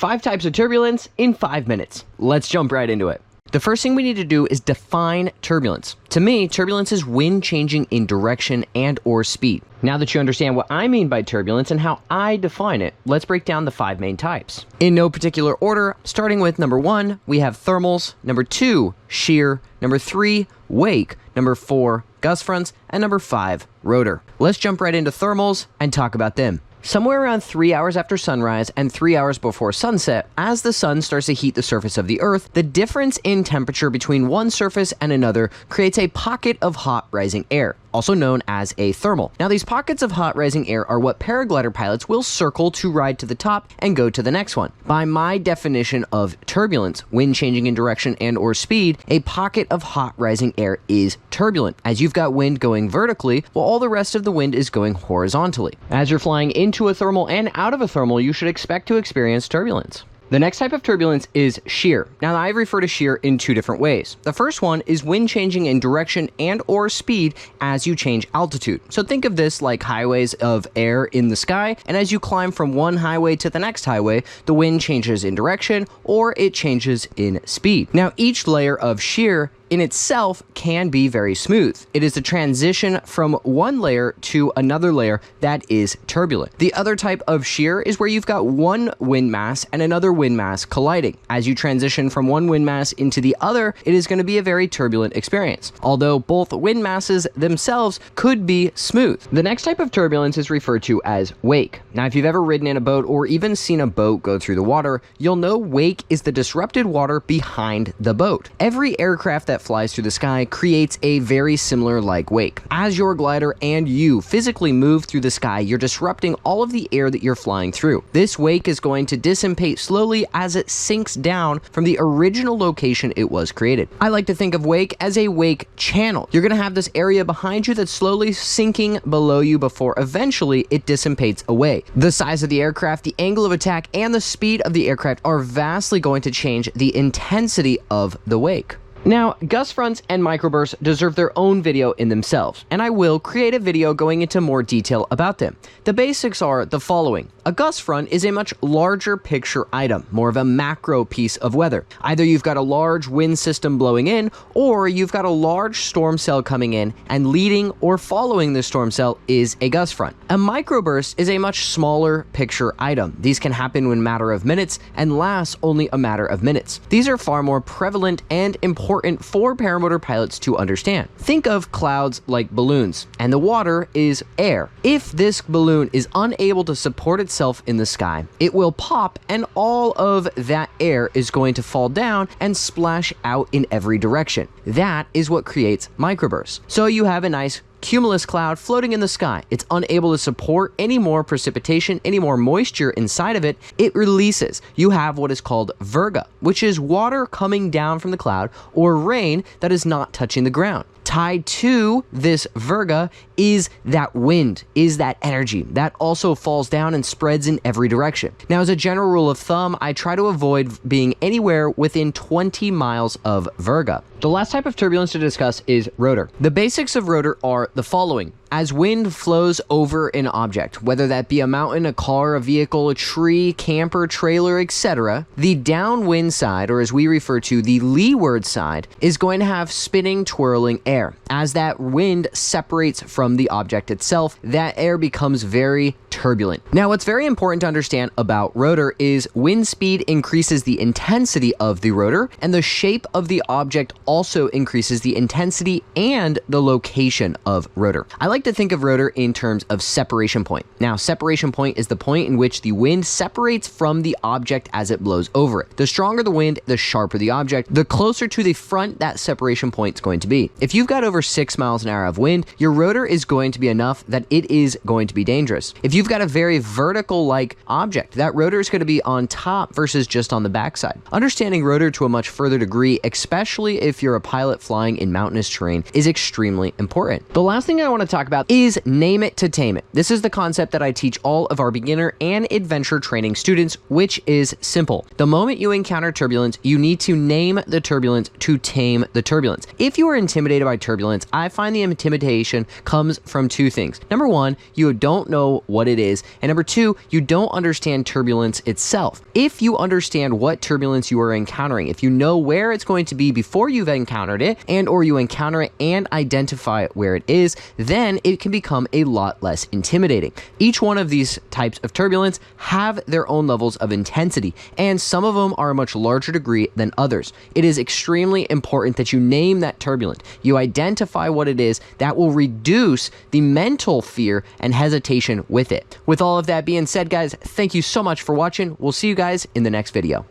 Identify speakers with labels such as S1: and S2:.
S1: 5 types of turbulence in 5 minutes. Let's jump right into it. The first thing we need to do is define turbulence. To me, turbulence is wind changing in direction and or speed. Now that you understand what I mean by turbulence and how I define it, let's break down the 5 main types. In no particular order, starting with number 1, we have thermals, number 2, shear, number 3, wake, number 4, gust fronts, and number 5, rotor. Let's jump right into thermals and talk about them. Somewhere around 3 hours after sunrise and 3 hours before sunset, as the sun starts to heat the surface of the earth, the difference in temperature between one surface and another creates a pocket of hot rising air, also known as a thermal. Now, these pockets of hot rising air are what paraglider pilots will circle to ride to the top and go to the next one. By my definition of turbulence, wind changing in direction and or speed, a pocket of hot rising air is turbulent, as you've got wind going vertically while all the rest of the wind is going horizontally. As you're flying into a thermal and out of a thermal, you should expect to experience turbulence. The next type of turbulence is shear. Now, I refer to shear in 2 different ways. The first one is wind changing in direction and or speed as you change altitude. So think of this like highways of air in the sky, and as you climb from one highway to the next highway, the wind changes in direction or it changes in speed. Now, each layer of shear in itself can be very smooth. It is the transition from one layer to another layer that is turbulent. The other type of shear is where you've got one wind mass and another wind mass colliding. As you transition from one wind mass into the other, it is going to be a very turbulent experience, although both wind masses themselves could be smooth. The next type of turbulence is referred to as wake. Now, if you've ever ridden in a boat or even seen a boat go through the water, you'll know wake is the disrupted water behind the boat. Every aircraft that flies through the sky creates a very similar like wake. As your glider and you physically move through the sky, you're disrupting all of the air that you're flying through. This wake is going to dissipate slowly as it sinks down from the original location it was created. I like to think of wake as a wake channel. You're going to have this area behind you that's slowly sinking below you before eventually it dissipates away. The size of the aircraft, the angle of attack, and the speed of the aircraft are vastly going to change the intensity of the wake. Now, gust fronts and microbursts deserve their own video in themselves, and I will create a video going into more detail about them. The basics are the following. A gust front is a much larger picture item, more of a macro piece of weather. Either you've got a large wind system blowing in, or you've got a large storm cell coming in, and leading or following the storm cell is a gust front. A microburst is a much smaller picture item. These can happen in a matter of minutes and last only a matter of minutes. These are far more prevalent and important for paramotor pilots to understand. Think of clouds like balloons, and the water is air. If this balloon is unable to support itself in the sky, it will pop, and all of that air is going to fall down and splash out in every direction. That is what creates microbursts. So you have a nice cumulus cloud floating in the sky. It's unable to support any more precipitation, any more moisture inside of it. It releases. You have what is called virga, which is water coming down from the cloud or rain that is not touching the ground. Tied to this virga is that wind, is that energy that also falls down and spreads in every direction. Now, as a general rule of thumb, I try to avoid being anywhere within 20 miles of virga. The last type of turbulence to discuss is rotor. The basics of rotor are the following. As wind flows over an object, whether that be a mountain, a car, a vehicle, a tree, camper, trailer, etc., the downwind side, or as we refer to the leeward side, is going to have spinning, twirling air. As that wind separates from the object itself, that air becomes very turbulent. Now, what's very important to understand about rotor is wind speed increases the intensity of the rotor, and the shape of the object also increases the intensity and the location of rotor. I like to think of rotor in terms of separation point. Now, separation point is the point in which the wind separates from the object as it blows over it. The stronger the wind, the sharper the object, the closer to the front that separation point is going to be. If you've got over 6 miles an hour of wind, your rotor is going to be enough that it is going to be dangerous. If you've got a very vertical-like object, that rotor is going to be on top versus just on the backside. Understanding rotor to a much further degree, especially if you're a pilot flying in mountainous terrain, is extremely important. The last thing I want to talk about is name it to tame it. This is the concept that I teach all of our beginner and adventure training students, which is simple. The moment you encounter turbulence, you need to name the turbulence to tame the turbulence. If you are intimidated by turbulence, I find the intimidation comes comes from two things. Number one, you don't know what it is. And number two, you don't understand turbulence itself. If you understand what turbulence you are encountering, if you know where it's going to be before you've encountered it, and or you encounter it and identify where it is, then it can become a lot less intimidating. Each one of these types of turbulence have their own levels of intensity, and some of them are a much larger degree than others. It is extremely important that you name that turbulence. You identify what it is. That will reduce the mental fear and hesitation with it. With all of that being said, guys, thank you so much for watching. We'll see you guys in the next video.